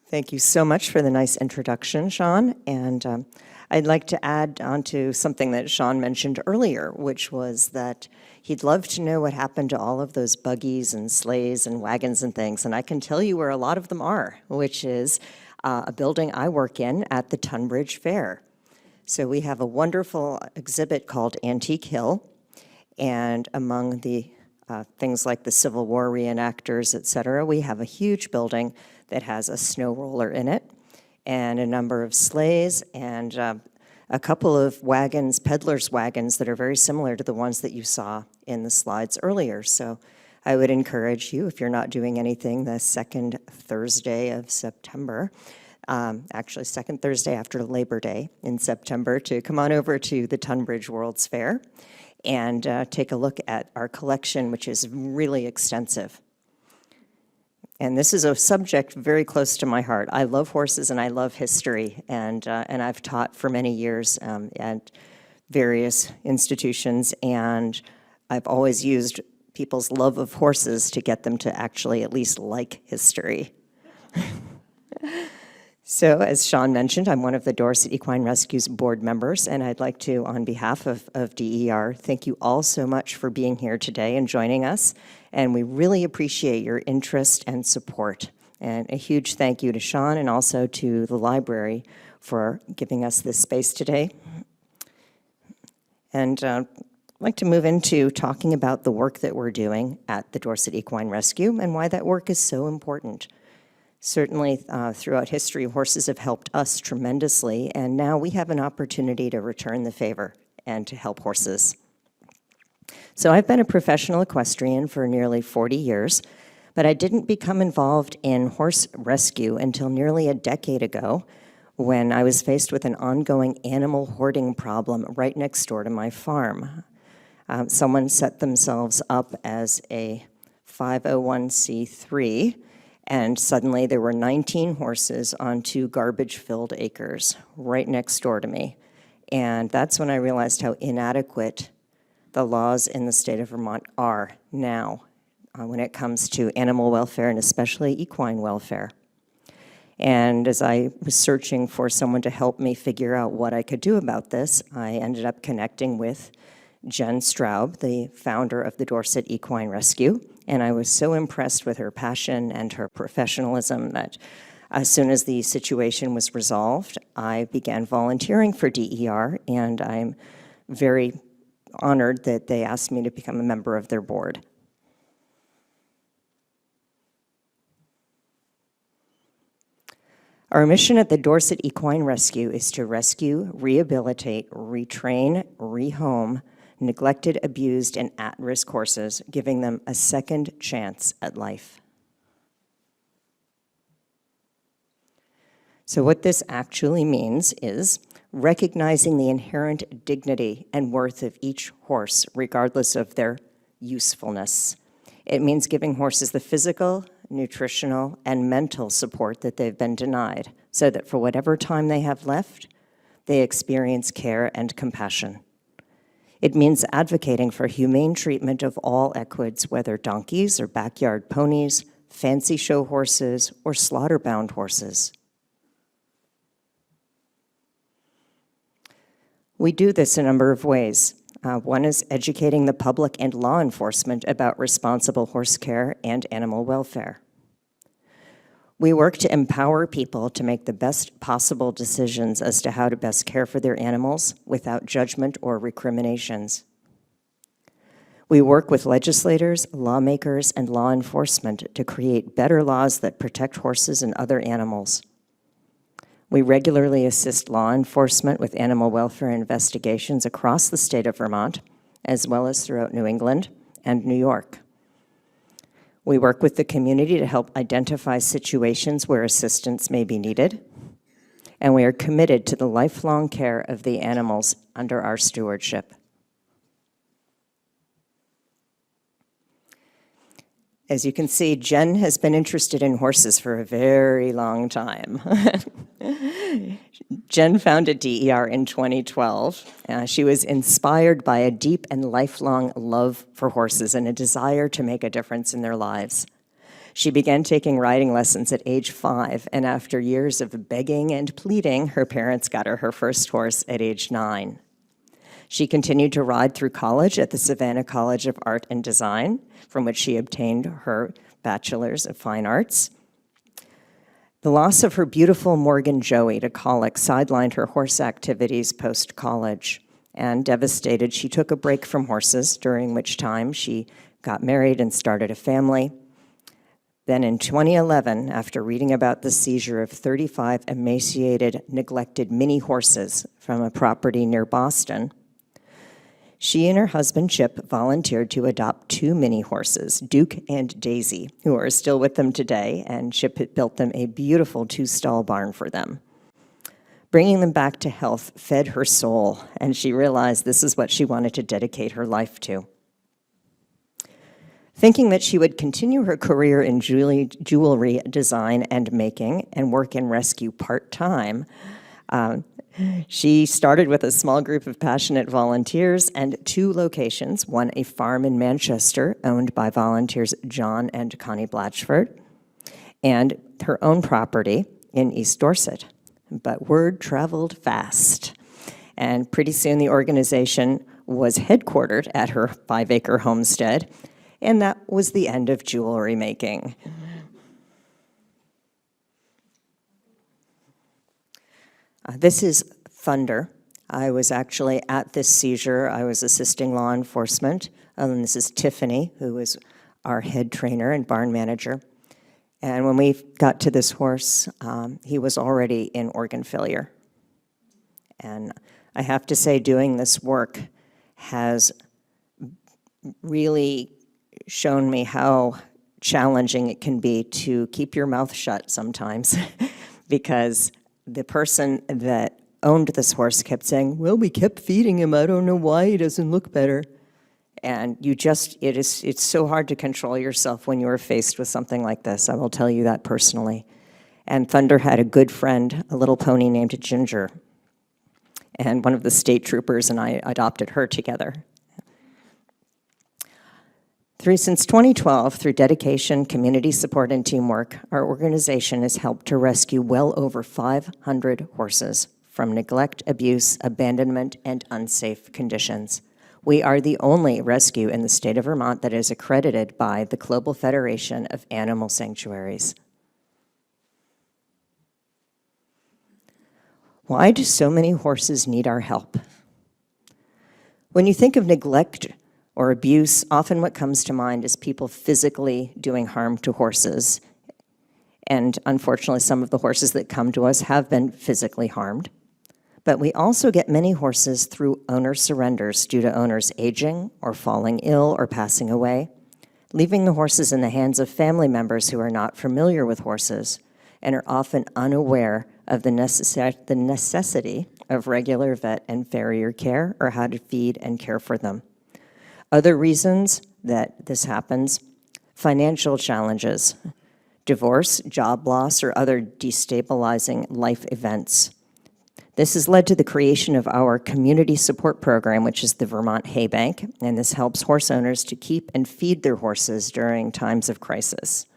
Thank you so much for the nice introduction, Shawn. And I'd like to add on to something that Shawn mentioned earlier, which was that he'd love to know what happened to all of those buggies and sleighs and wagons and things. And I can tell you where a lot of them are, which is a building I work in at the Tunbridge Fair. So we have a wonderful exhibit called Antique Hill. And among the things like the Civil War reenactors, et cetera, we have a huge building that has a snow roller in it, and a number of sleighs, and a couple of wagons, peddlers' wagons, that are very similar to the ones that you saw in the slides earlier. So I would encourage you, if you're not doing anything the second Thursday of September, actually second Thursday after Labor Day in September, to come on over to the Tunbridge World's Fair and take a look at our collection, which is really extensive. And this is a subject very close to my heart. I love horses and I love history, and I've taught for many years at various institutions, and I've always used people's love of horses to get them to actually at least like history. So, as Shawn mentioned, I'm one of the Dorset Equine Rescue's board members, and I'd like to, on behalf of DER, thank you all so much for being here today and joining us, and we really appreciate your interest and support. And a huge thank you to Shawn and also to the library for giving us this space today. And I'd like to move into talking about the work that we're doing at the Dorset Equine Rescue and why that work is so important. Certainly, throughout history, horses have helped us tremendously, and now we have an opportunity to return the favor and to help horses. So I've been a professional equestrian for nearly 40 years, but I didn't become involved in horse rescue until nearly a decade ago, when I was faced with an ongoing animal hoarding problem right next door to my farm. Someone set themselves up as a 501c3, and suddenly there were 19 horses on 2 garbage-filled acres right next door to me. And that's when I realized how inadequate the laws in the state of Vermont are now when it comes to animal welfare and especially equine welfare. And as I was searching for someone to help me figure out what I could do about this, I ended up connecting with Jen Straub, the founder of the Dorset Equine Rescue, and I was so impressed with her passion and her professionalism that as soon as the situation was resolved, I began volunteering for DER, and I'm very honored that they asked me to become a member of their board. Our mission at the Dorset Equine Rescue is to rescue, rehabilitate, retrain, rehome neglected, abused, and at-risk horses, giving them a second chance at life. So what this actually means is recognizing the inherent dignity and worth of each horse, regardless of their usefulness. It means giving horses the physical, nutritional, and mental support that they've been denied, so that for whatever time they have left, they experience care and compassion. It means advocating for humane treatment of all equids, whether donkeys or backyard ponies, fancy show horses, or slaughter-bound horses. We do this a number of ways. One is educating the public and law enforcement about responsible horse care and animal welfare. We work to empower people to make the best possible decisions as to how to best care for their animals without judgment or recriminations. We work with legislators, lawmakers, and law enforcement to create better laws that protect horses and other animals. We regularly assist law enforcement with animal welfare investigations across the state of Vermont, as well as throughout New England and New York. We work with the community to help identify situations where assistance may be needed, and we are committed to the lifelong care of the animals under our stewardship. As you can see, Jen has been interested in horses for a very long time. Jen founded DER in 2012. She was inspired by a deep and lifelong love for horses and a desire to make a difference in their lives. She began taking riding lessons at age 5, and after years of begging and pleading, her parents got her first horse at age 9. She continued to ride through college at the Savannah College of Art and Design, from which she obtained her Bachelor's of Fine Arts. The loss of her beautiful Morgan Joey to colic sidelined her horse activities post-college, and devastated, she took a break from horses, during which time she got married and started a family. Then in 2011, after reading about the seizure of 35 emaciated, neglected mini horses from a property near Boston, she and her husband, Chip, volunteered to adopt 2 mini horses, Duke and Daisy, who are still with them today, and Chip had built them a beautiful 2-stall barn for them. Bringing them back to health fed her soul, and she realized this is what she wanted to dedicate her life to. Thinking that she would continue her career in jewelry design and making and work in rescue part-time, she started with a small group of passionate volunteers and 2 locations, one a farm in Manchester owned by volunteers John and Connie Blatchford, and her own property in East Dorset. But word traveled fast, and pretty soon the organization was headquartered at her 5-acre homestead, and that was the end of jewelry making. This is Thunder. I was actually at this seizure. I was assisting law enforcement. And this is Tiffany, who is our head trainer and barn manager. And when we got to this horse, he was already in organ failure. And I have to say, doing this work has really shown me how challenging it can be to keep your mouth shut sometimes, because the person that owned this horse kept saying, well, we kept feeding him. I don't know why he doesn't look better. And it's so hard to control yourself when you are faced with something like this. I will tell you that personally. And Thunder had a good friend, a little pony named Ginger. And one of the state troopers and I adopted her together. Since 2012, through dedication, community support, and teamwork, our organization has helped to rescue well over 500 horses from neglect, abuse, abandonment, and unsafe conditions. We are the only rescue in the state of Vermont that is accredited by the Global Federation of Animal Sanctuaries. Why do so many horses need our help? When you think of neglect or abuse, often what comes to mind is people physically doing harm to horses. And unfortunately, some of the horses that come to us have been physically harmed. But we also get many horses through owner surrenders due to owners aging or falling ill or passing away, leaving the horses in the hands of family members who are not familiar with horses and are often unaware of the necessity of regular vet and farrier care or how to feed and care for them. Other reasons that this happens: financial challenges, divorce, job loss, or other destabilizing life events. This has led to the creation of our community support program, which is the Vermont Hay Bank, and this helps horse owners to keep and feed their horses during times of crisis.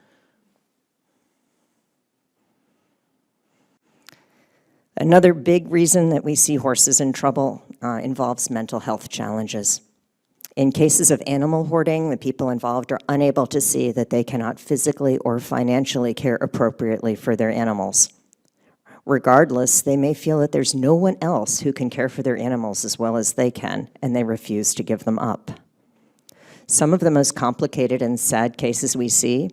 Another big reason that we see horses in trouble involves mental health challenges. In cases of animal hoarding, the people involved are unable to see that they cannot physically or financially care appropriately for their animals. Regardless, they may feel that there's no one else who can care for their animals as well as they can, and they refuse to give them up. Some of the most complicated and sad cases we see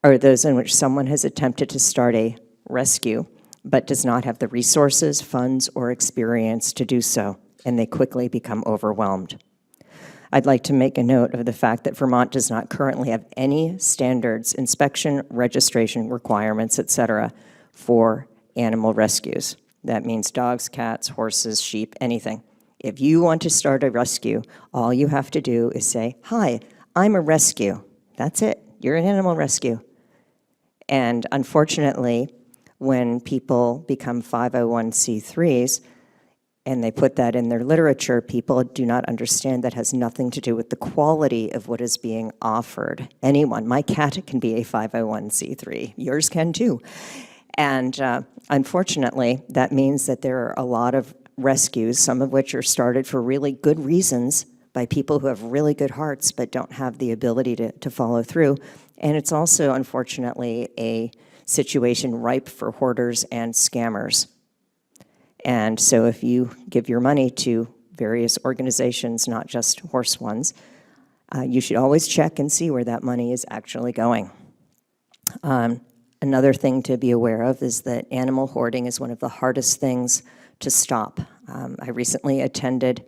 are those in which someone has attempted to start a rescue but does not have the resources, funds, or experience to do so, and they quickly become overwhelmed. I'd like to make a note of the fact that Vermont does not currently have any standards, inspection, registration requirements, etc., for animal rescues. That means dogs, cats, horses, sheep, anything. If you want to start a rescue, all you have to do is say, "Hi, I'm a rescue." That's it. You're an animal rescue. And unfortunately, when people become 501c3s, and they put that in their literature, people do not understand that has nothing to do with the quality of what is being offered. Anyone, my cat can be a 501c3, yours can too. And unfortunately, that means that there are a lot of rescues, some of which are started for really good reasons by people who have really good hearts but don't have the ability to follow through. And it's also, unfortunately, a situation ripe for hoarders and scammers. And so if you give your money to various organizations, not just horse ones, you should always check and see where that money is actually going. Another thing to be aware of is that animal hoarding is one of the hardest things to stop. I recently attended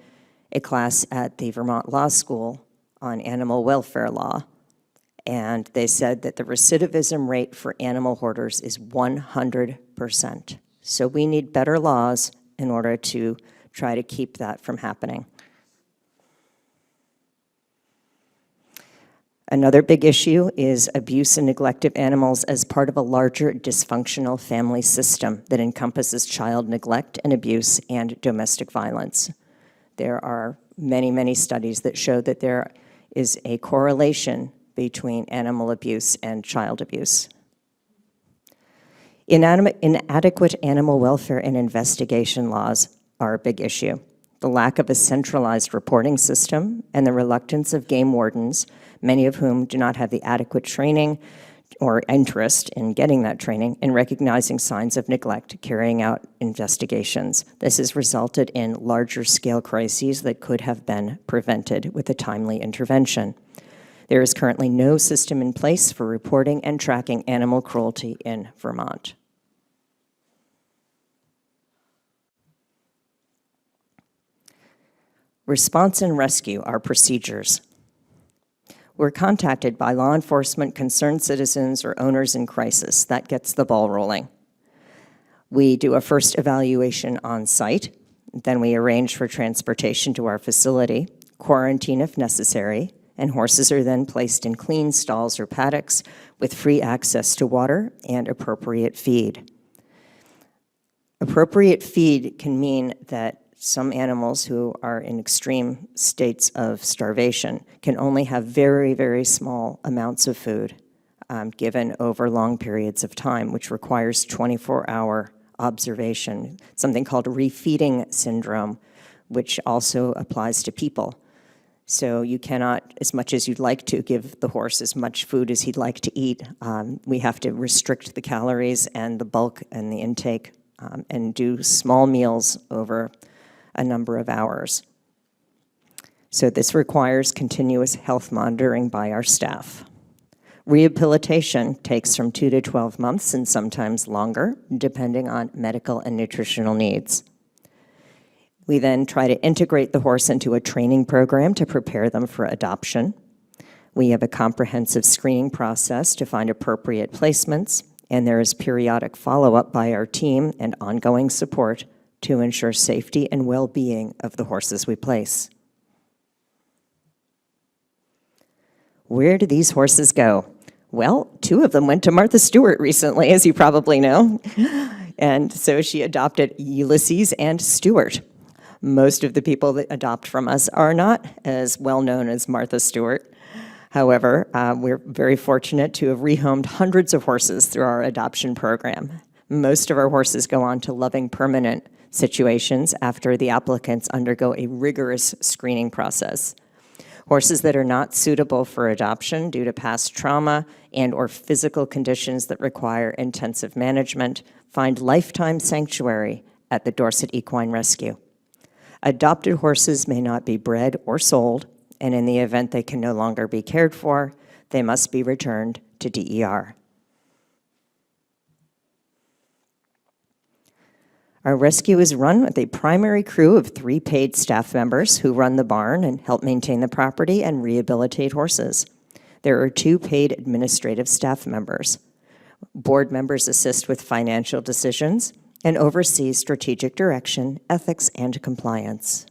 a class at the Vermont Law School on animal welfare law, and they said that the recidivism rate for animal hoarders is 100%. So we need better laws in order to try to keep that from happening. Another big issue is abuse and neglect of animals as part of a larger dysfunctional family system that encompasses child neglect and abuse and domestic violence. There are many, many studies that show that there is a correlation between animal abuse and child abuse. Inadequate animal welfare and investigation laws are a big issue. The lack of a centralized reporting system and the reluctance of game wardens, many of whom do not have the adequate training or interest in getting that training, in recognizing signs of neglect, carrying out investigations. This has resulted in larger scale crises that could have been prevented with a timely intervention. There is currently no system in place for reporting and tracking animal cruelty in Vermont. Response and rescue are procedures. We're contacted by law enforcement, concerned citizens, or owners in crisis. That gets the ball rolling. We do a first evaluation on site, then we arrange for transportation to our facility, quarantine if necessary, and horses are then placed in clean stalls or paddocks with free access to water and appropriate feed. Appropriate feed can mean that some animals who are in extreme states of starvation can only have very, very small amounts of food given over long periods of time, which requires 24-hour observation, something called refeeding syndrome, which also applies to people. So you cannot, as much as you'd like to, give the horse as much food as he'd like to eat. We have to restrict the calories and the bulk and the intake and do small meals over a number of hours. So this requires continuous health monitoring by our staff. Rehabilitation takes from 2 to 12 months and sometimes longer, depending on medical and nutritional needs. We then try to integrate the horse into a training program to prepare them for adoption. We have a comprehensive screening process to find appropriate placements, and there is periodic follow-up by our team and ongoing support to ensure safety and well-being of the horses we place. Where do these horses go? Well, 2 of them went to Martha Stewart recently, as you probably know. And so she adopted Ulysses and Stewart. Most of the people that adopt from us are not as well known as Martha Stewart. However, we're very fortunate to have rehomed hundreds of horses through our adoption program. Most of our horses go on to loving permanent situations after the applicants undergo a rigorous screening process. Horses that are not suitable for adoption due to past trauma and or physical conditions that require intensive management find lifetime sanctuary at the Dorset Equine Rescue. Adopted horses may not be bred or sold, and in the event they can no longer be cared for, they must be returned to DER. Our rescue is run with a primary crew of 3 paid staff members who run the barn and help maintain the property and rehabilitate horses. There are 2 paid administrative staff members. Board members assist with financial decisions and oversee strategic direction, ethics, and compliance.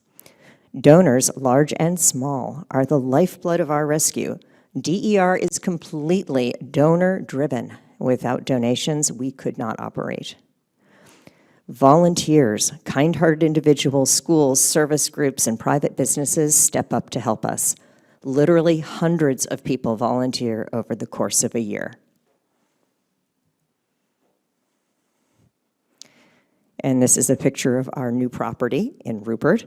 Donors, large and small, are the lifeblood of our rescue. DER is completely donor-driven. Without donations, we could not operate. Volunteers, kind-hearted individuals, schools, service groups, and private businesses step up to help us. Literally hundreds of people volunteer over the course of a year. And this is a picture of our new property in Rupert.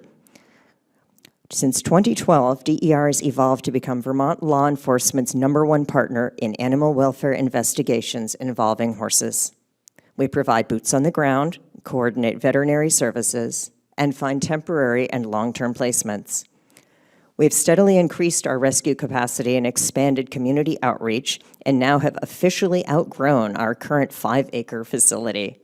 Since 2012, DER has evolved to become Vermont law enforcement's #1 partner in animal welfare investigations involving horses. We provide boots on the ground, coordinate veterinary services, and find temporary and long-term placements. We've steadily increased our rescue capacity and expanded community outreach, and now have officially outgrown our current 5-acre facility.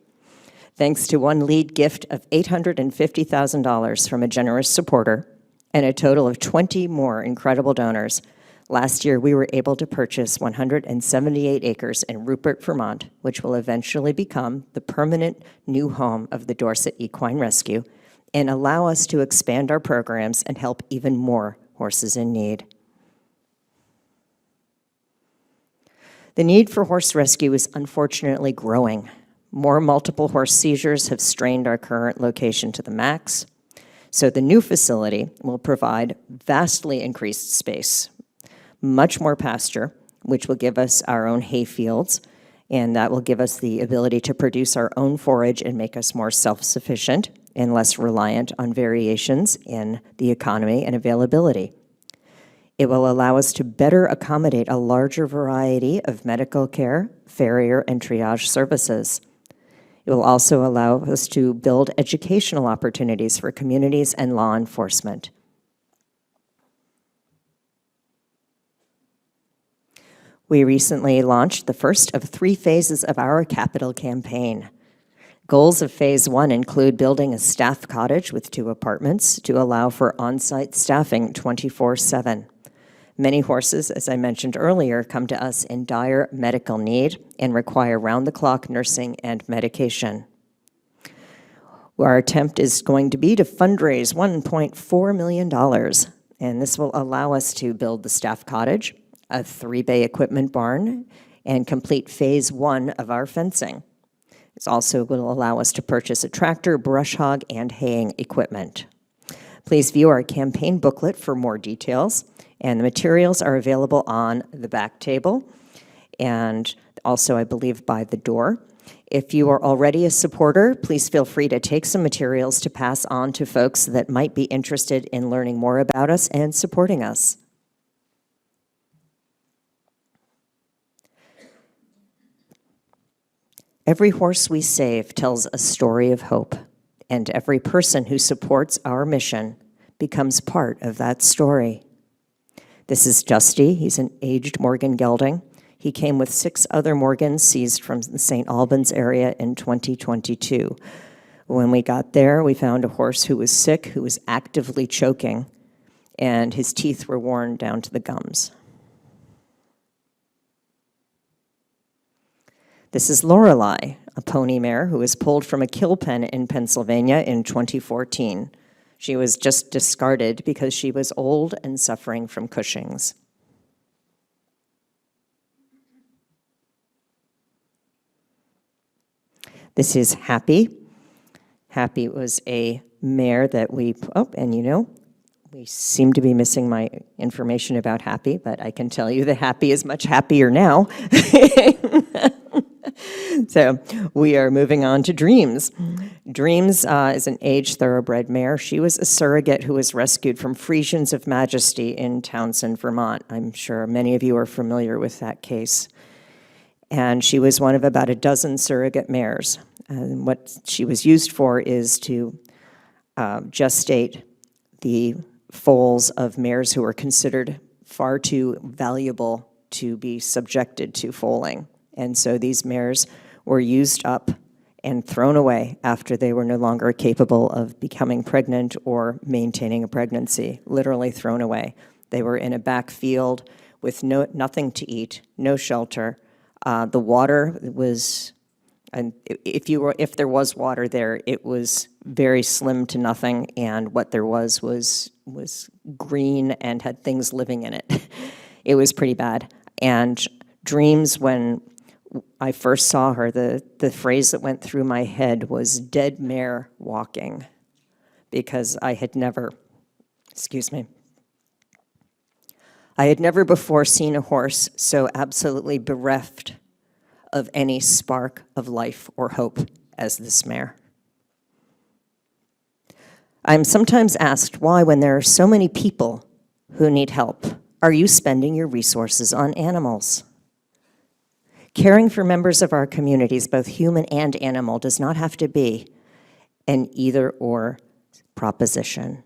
Thanks to one lead gift of $850,000 from a generous supporter and a total of 20 more incredible donors, last year we were able to purchase 178 acres in Rupert, Vermont, which will eventually become the permanent new home of the Dorset Equine Rescue and allow us to expand our programs and help even more horses in need. The need for horse rescue is unfortunately growing. More multiple horse seizures have strained our current location to the max, so the new facility will provide vastly increased space, much more pasture, which will give us our own hay fields, and that will give us the ability to produce our own forage and make us more self-sufficient and less reliant on variations in the economy and availability. It will allow us to better accommodate a larger variety of medical care, farrier, and triage services. It will also allow us to build educational opportunities for communities and law enforcement. We recently launched the first of 3 phases of our capital campaign. Goals of Phase 1 include building a staff cottage with 2 apartments to allow for on-site staffing 24/7. Many horses, as I mentioned earlier, come to us in dire medical need and require round-the-clock nursing and medication. Our attempt is going to be to fundraise $1.4 million, and this will allow us to build the staff cottage, a 3-bay equipment barn, and complete Phase 1 of our fencing. It also will allow us to purchase a tractor, brush hog, and haying equipment. Please view our campaign booklet for more details, and the materials are available on the back table and also, I believe, by the door. If you are already a supporter, please feel free to take some materials to pass on to folks that might be interested in learning more about us and supporting us. Every horse we save tells a story of hope, and every person who supports our mission becomes part of that story. This is Dusty. He's an aged Morgan gelding. He came with 6 other Morgans seized from the St. Albans area in 2022. When we got there, we found a horse who was sick, who was actively choking, and his teeth were worn down to the gums. This is Lorelei, a pony mare who was pulled from a kill pen in Pennsylvania in 2014. She was just discarded because she was old and suffering from Cushing's. This is Happy. Happy was a mare that we, we seem to be missing my information about Happy, but I can tell you that Happy is much happier now. So we are moving on to Dreams. Dreams is an aged thoroughbred mare. She was a surrogate who was rescued from Frisians of Majesty in Townsend, Vermont. I'm sure many of you are familiar with that case. And she was one of about a dozen surrogate mares. And what she was used for is to gestate the foals of mares who were considered far too valuable to be subjected to foaling. And so these mares were used up and thrown away after they were no longer capable of becoming pregnant or maintaining a pregnancy, literally thrown away. They were in a back field with nothing to eat, no shelter. The water was, and if there was water there, it was very slim to nothing, and what there was green and had things living in it. It was pretty bad. And Dreams, when I first saw her, the phrase that went through my head was dead mare walking, because I had never before seen a horse so absolutely bereft of any spark of life or hope as this mare. I'm sometimes asked why, when there are so many people who need help, are you spending your resources on animals? Caring for members of our communities, both human and animal, does not have to be an either-or proposition.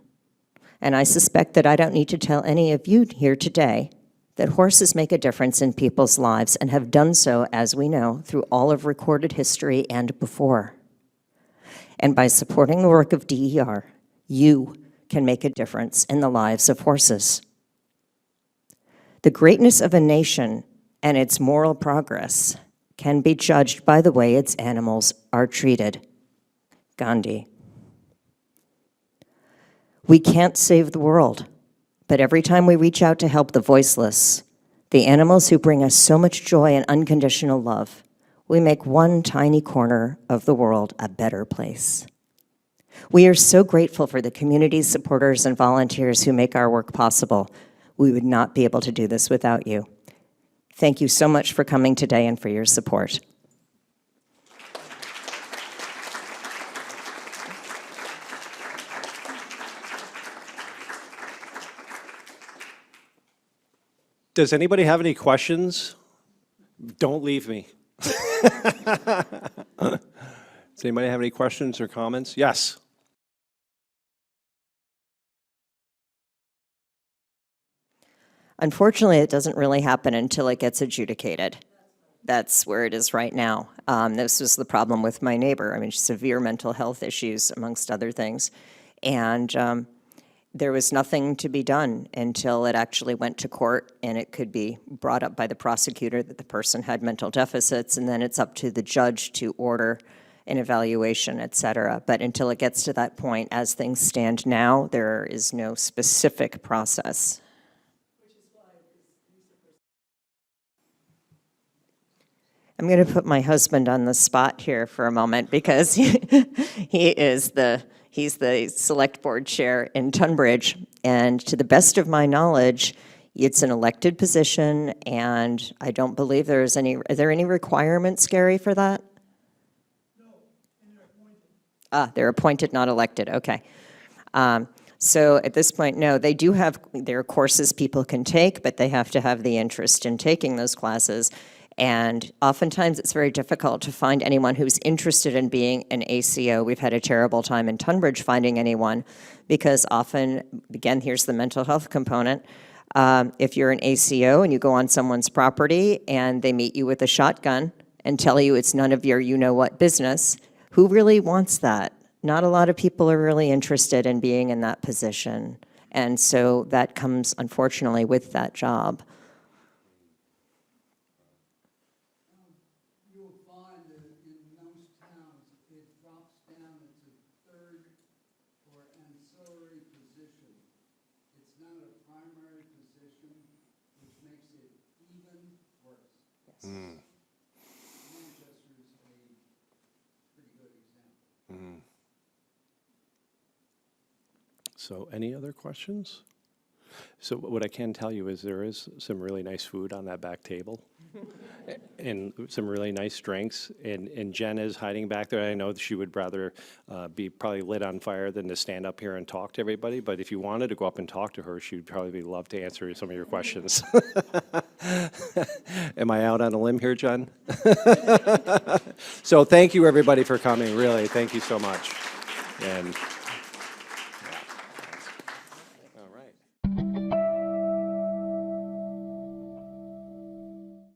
And I suspect that I don't need to tell any of you here today that horses make a difference in people's lives and have done so, as we know, through all of recorded history and before. And by supporting the work of DER, you can make a difference in the lives of horses. The greatness of a nation and its moral progress can be judged by the way its animals are treated. Gandhi. We can't save the world, but every time we reach out to help the voiceless, the animals who bring us so much joy and unconditional love, we make one tiny corner of the world a better place. We are so grateful for the community supporters and volunteers who make our work possible. We would not be able to do this without you. Thank you so much for coming today and for your support. Does anybody have any questions? Don't leave me. Does anybody have any questions or comments? Yes. Unfortunately, it doesn't really happen until it gets adjudicated. That's where it is right now. This was the problem with my neighbor. I mean, severe mental health issues, amongst other things. And there was nothing to be done until it actually went to court, and it could be brought up by the prosecutor that the person had mental deficits, and then it's up to the judge to order an evaluation, et cetera. But until it gets to that point, as things stand now, there is no specific process. I'm going to put my husband on the spot here for a moment because he's the select board chair in Tunbridge, and to the best of my knowledge, it's an elected position, and I don't believe are there any requirements, Gary, for that? No, and they're appointed. They're appointed, not elected, okay. So at this point, no, they do have, there are courses people can take, but they have to have the interest in taking those classes. And oftentimes it's very difficult to find anyone who's interested in being an ACO. We've had a terrible time in Tunbridge finding anyone because often, again, here's the mental health component. If you're an ACO and you go on someone's property and they meet you with a shotgun and tell you it's none of your you-know-what business, who really wants that? Not a lot of people are really interested in being in that position. And so that comes, unfortunately, with that job. You'll find that in most towns, it drops down to third or ancillary position. It's not a primary position, which makes it even worse. Yes. Manchester is a pretty good example. So any other questions? So what I can tell you is there is some really nice food on that back table and some really nice drinks. And Jen is hiding back there. I know that she would rather be probably lit on fire than to stand up here and talk to everybody. But if you wanted to go up and talk to her, she'd probably love to answer some of your questions. Am I out on a limb here, Jen? So thank you, everybody, for coming. Really, thank you so much. And